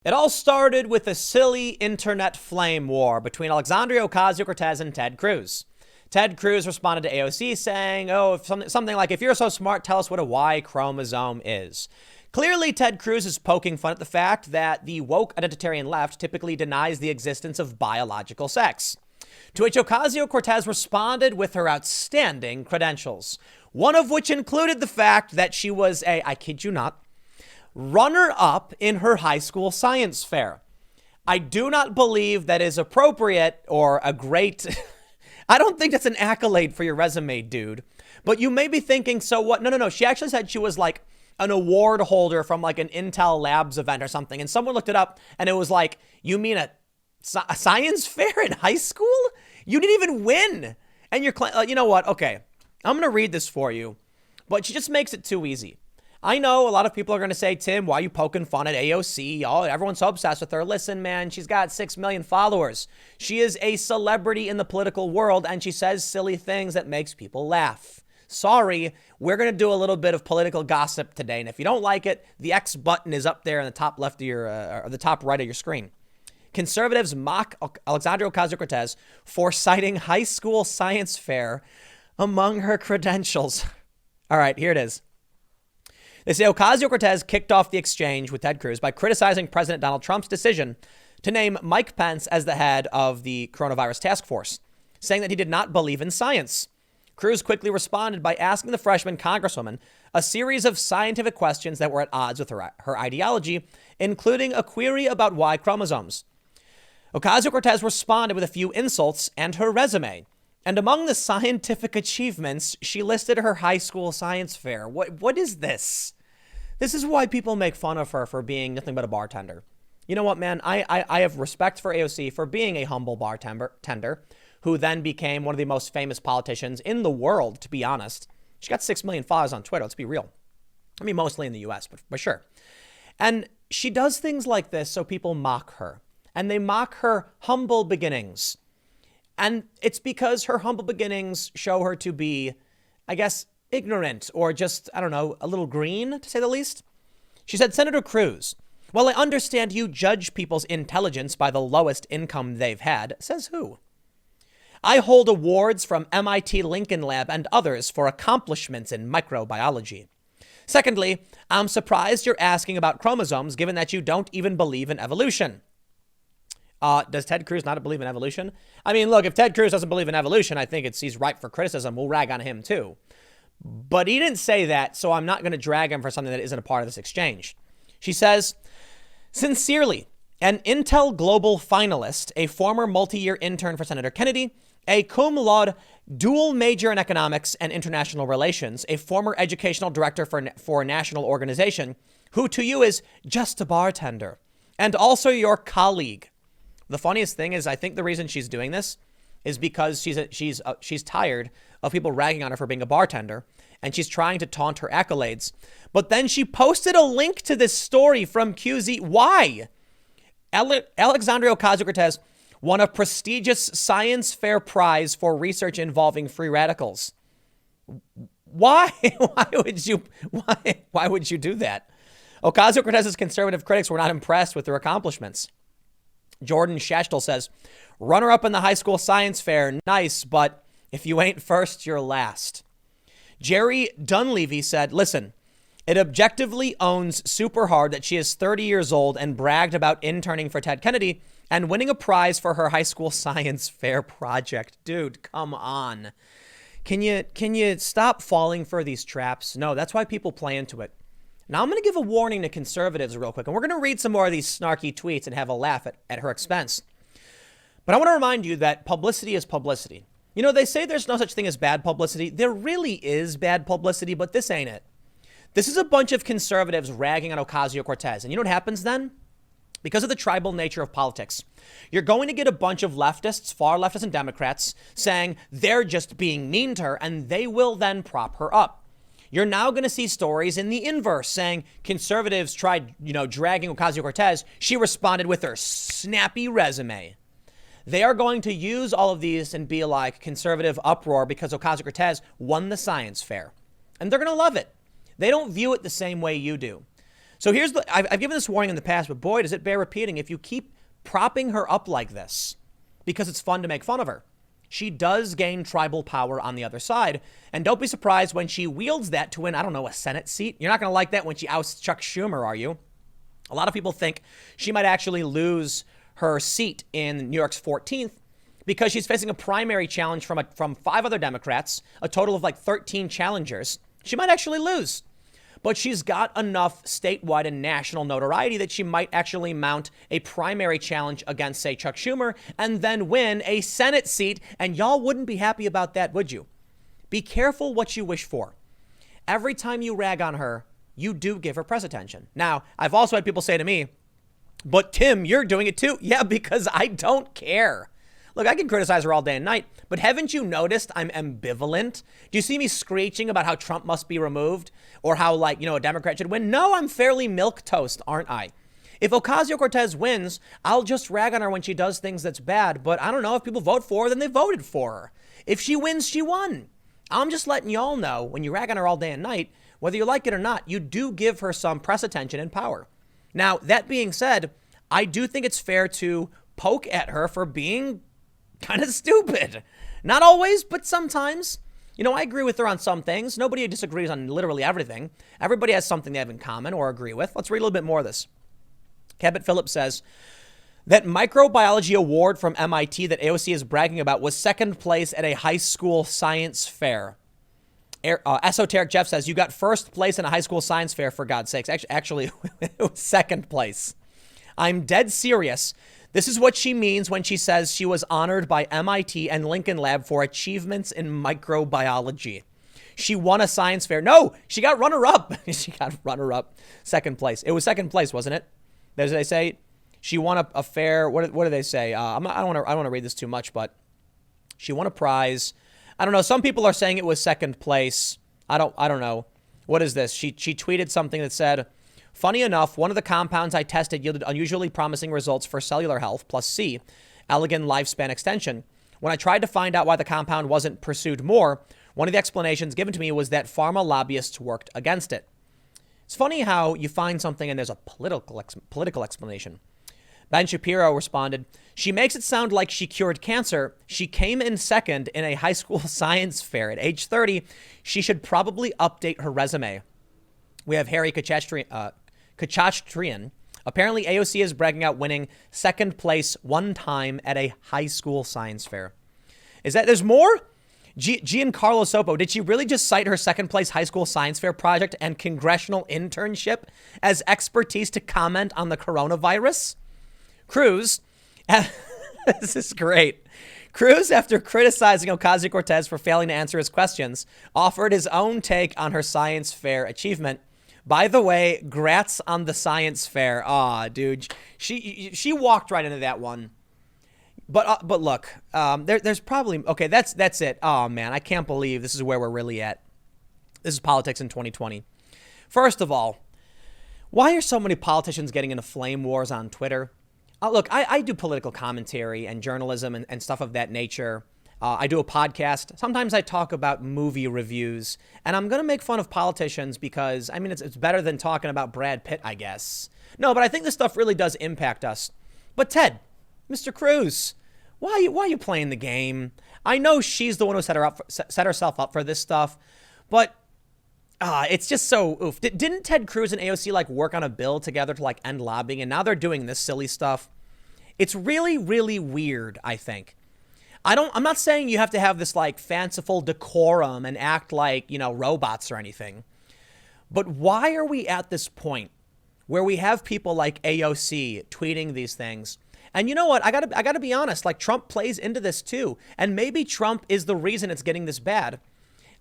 It all started with a silly internet flame war between Alexandria Ocasio-Cortez and Ted Cruz. Ted Cruz responded to AOC saying, if something like, if you're so smart, tell us what a Y chromosome is. Clearly, Ted Cruz is poking fun at the fact that the woke identitarian left typically denies the existence of biological sex. To which Ocasio-Cortez responded with her outstanding credentials, one of which included the fact that she was I kid you not, runner-up in her high school science fair. I do not believe that is appropriate or a great... I don't think that's an accolade for your resume, dude. But you may be thinking, so what? No. She actually said she was like an award holder from like an Intel Labs event or something. And someone looked it up and it was like, you mean a science fair in high school? You didn't even win. And you're, you know what? Okay, I'm going to read this for you. But she just makes it too easy. I know a lot of people are going to say, Tim, why are you poking fun at AOC? Oh, everyone's so obsessed with her. Listen, man, she's got 6 million followers. She is a celebrity in the political world, and she says silly things that makes people laugh. Sorry, we're going to do a little bit of political gossip today, and if you don't like it, the X button is up there in the top left of your, or the top right of your screen. Conservatives mock Alexandria Ocasio-Cortez for citing high school science fair among her credentials. All right, here it is. They say Ocasio-Cortez kicked off the exchange with Ted Cruz by criticizing President Donald Trump's decision to name Mike Pence as the head of the coronavirus task force, saying that he did not believe in science. Cruz quickly responded by asking the freshman congresswoman a series of scientific questions that were at odds with her ideology, including a query about Y chromosomes. Ocasio-Cortez responded with a few insults and her resume. And among the scientific achievements, she listed her high school science fair. What is this? This is why people make fun of her for being nothing but a bartender. You know what, man? I have respect for AOC for being a humble bartender who then became one of the most famous politicians in the world, to be honest. She got 6 million followers on Twitter. Let's be real. I mean, mostly in the US, but sure. And she does things like this so people mock her. And they mock her humble beginnings. And it's because her humble beginnings show her to be, I guess, ignorant or just, I don't know, a little green, to say the least. She said, Senator Cruz, while I understand you judge people's intelligence by the lowest income they've had, says who? I hold awards from MIT Lincoln Lab and others for accomplishments in microbiology. Secondly, I'm surprised you're asking about chromosomes given that you don't even believe in evolution. Does Ted Cruz not believe in evolution? I mean, look, if Ted Cruz doesn't believe in evolution, I think he's ripe for criticism. We'll rag on him too. But he didn't say that, so I'm not going to drag him for something that isn't a part of this exchange. She says, sincerely, an Intel Global finalist, a former multi-year intern for Senator Kennedy, a cum laude dual major in economics and international relations, a former educational director for a national organization, who to you is just a bartender, and also your colleague. The funniest thing is, I think the reason she's doing this is because she's tired of people ragging on her for being a bartender, and she's trying to taunt her accolades. But then she posted a link to this story from QZ. Why? Alexandria Ocasio-Cortez won a prestigious science fair prize for research involving free radicals. Why? Why would you do that? Ocasio-Cortez's conservative critics were not impressed with her accomplishments. Jordan Schachtel says, runner-up in the high school science fair, nice, but if you ain't first, you're last. Jerry Dunleavy said, listen, it objectively owns super hard that she is 30 years old and bragged about interning for Ted Kennedy and winning a prize for her high school science fair project. Dude, come on. Can you stop falling for these traps? No, that's why people play into it. Now, I'm going to give a warning to conservatives real quick, and we're going to read some more of these snarky tweets and have a laugh at her expense. But I want to remind you that publicity is publicity. You know, they say there's no such thing as bad publicity. There really is bad publicity, but this ain't it. This is a bunch of conservatives ragging on Ocasio-Cortez. And you know what happens then? Because of the tribal nature of politics, you're going to get a bunch of leftists, far leftists and Democrats, saying they're just being mean to her, and they will then prop her up. You're now going to see stories in the inverse saying conservatives tried, dragging Ocasio-Cortez. She responded with her snappy resume. They are going to use all of these and be like conservative uproar because Ocasio-Cortez won the science fair. And they're going to love it. They don't view it the same way you do. So here's the, I've given this warning in the past, but boy, does it bear repeating. If you keep propping her up like this, because it's fun to make fun of her, she does gain tribal power on the other side. And don't be surprised when she wields that to win, I don't know, a Senate seat. You're not going to like that when she ousts Chuck Schumer, are you? A lot of people think she might actually lose her seat in New York's 14th because she's facing a primary challenge from 5 other Democrats, a total of like 13 challengers. She might actually lose. But she's got enough statewide and national notoriety that she might actually mount a primary challenge against, say, Chuck Schumer, and then win a Senate seat. And y'all wouldn't be happy about that, would you? Be careful what you wish for. Every time you rag on her, you do give her press attention. Now, I've also had people say to me, but Tim, you're doing it too. Yeah, because I don't care. Look, I can criticize her all day and night, but haven't you noticed I'm ambivalent? Do you see me screeching about how Trump must be removed or how, like, a Democrat should win? No, I'm fairly milquetoast, aren't I? If Ocasio-Cortez wins, I'll just rag on her when she does things that's bad, but I don't know, if people vote for her, then they voted for her. If she wins, she won. I'm just letting y'all know, when you rag on her all day and night, whether you like it or not, you do give her some press attention and power. Now, that being said, I do think it's fair to poke at her for being kind of stupid. Not always, but sometimes. I agree with her on some things. Nobody disagrees on literally everything. Everybody has something they have in common or agree with. Let's read a little bit more of this. Cabot Phillips says that microbiology award from MIT that AOC is bragging about was second place at a high school science fair. Esoteric Jeff says, you got first place in a high school science fair, for God's sakes. Actually, it was second place. I'm dead serious. This is what she means when she says she was honored by MIT and Lincoln Lab for achievements in microbiology. She won a science fair. No, she got runner-up. She got runner-up, second place. It was second place, wasn't it? As they say, she won a fair. What do they say? I don't want to read this too much, but she won a prize. I don't know. Some people are saying it was second place. I don't know. What is this? She tweeted something that said, funny enough, one of the compounds I tested yielded unusually promising results for cellular health, plus C, elegant lifespan extension. When I tried to find out why the compound wasn't pursued more, one of the explanations given to me was that pharma lobbyists worked against it. It's funny how you find something and there's a political explanation. Ben Shapiro responded, she makes it sound like she cured cancer. She came in second in a high school science fair. At age 30, she should probably update her resume. We have Harry Kachatrian. Apparently, AOC is bragging out winning second place one time at a high school science fair. Is that, there's more? Giancarlo Sopo, did she really just cite her second place high school science fair project and congressional internship as expertise to comment on the coronavirus? Cruz, this is great. Cruz, after criticizing Ocasio-Cortez for failing to answer his questions, offered his own take on her science fair achievement. By the way, grats on the science fair. Aw, dude, she walked right into that one. But look, there's probably, okay, that's it. Oh man, I can't believe this is where we're really at. This is politics in 2020. First of all, why are so many politicians getting into flame wars on Twitter? Look, I do political commentary and journalism and stuff of that nature. I do a podcast. Sometimes I talk about movie reviews, and I'm going to make fun of politicians because, I mean, it's better than talking about Brad Pitt, I guess. No, but I think this stuff really does impact us. But Ted, Mr. Cruz, why are you playing the game? I know she's the one who set herself up for this stuff, but it's just so oof. Didn't Ted Cruz and AOC work on a bill together to end lobbying, and now they're doing this silly stuff? It's really, really weird, I think. I'm not saying you have to have this fanciful decorum and act like, robots or anything. But why are we at this point where we have people like AOC tweeting these things? And you know what? I gotta be honest, Trump plays into this too. And maybe Trump is the reason it's getting this bad.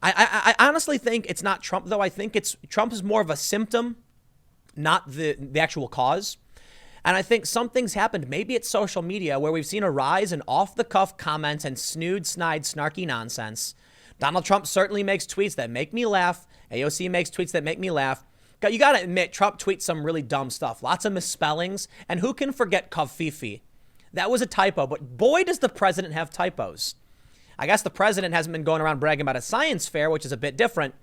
I honestly think it's not Trump, though. I think Trump is more of a symptom, not the actual cause. And I think something's happened. Maybe it's social media where we've seen a rise in off-the-cuff comments and snide, snarky nonsense. Donald Trump certainly makes tweets that make me laugh. AOC makes tweets that make me laugh. You got to admit, Trump tweets some really dumb stuff. Lots of misspellings. And who can forget Kavfifi? That was a typo, but boy, does the president have typos. I guess the president hasn't been going around bragging about a science fair, which is a bit different.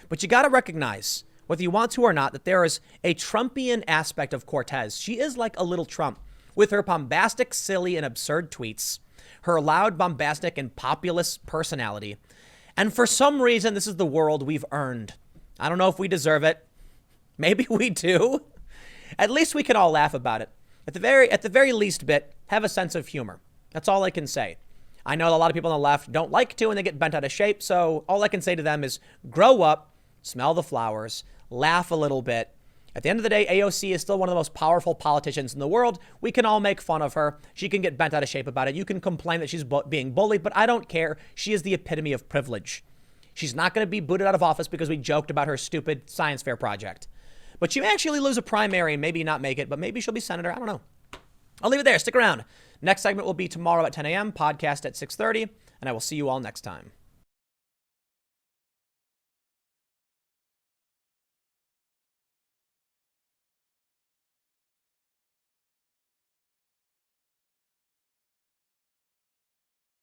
But you got to recognize, whether you want to or not, that there is a Trumpian aspect of Cortez. She is like a little Trump with her bombastic, silly, and absurd tweets, her loud, bombastic, and populist personality. And for some reason, this is the world we've earned. I don't know if we deserve it. Maybe we do. At least we can all laugh about it. At the very least bit, have a sense of humor. That's all I can say. I know a lot of people on the left don't like to and they get bent out of shape. So all I can say to them is grow up, smell the flowers, laugh a little bit. At the end of the day, AOC is still one of the most powerful politicians in the world. We can all make fun of her. She can get bent out of shape about it. You can complain that she's being bullied, but I don't care. She is the epitome of privilege. She's not going to be booted out of office because we joked about her stupid science fair project. But she may actually lose a primary and maybe not make it, but maybe she'll be senator. I don't know. I'll leave it there. Stick around. Next segment will be tomorrow at 10 a.m., podcast at 6:30, and I will see you all next time.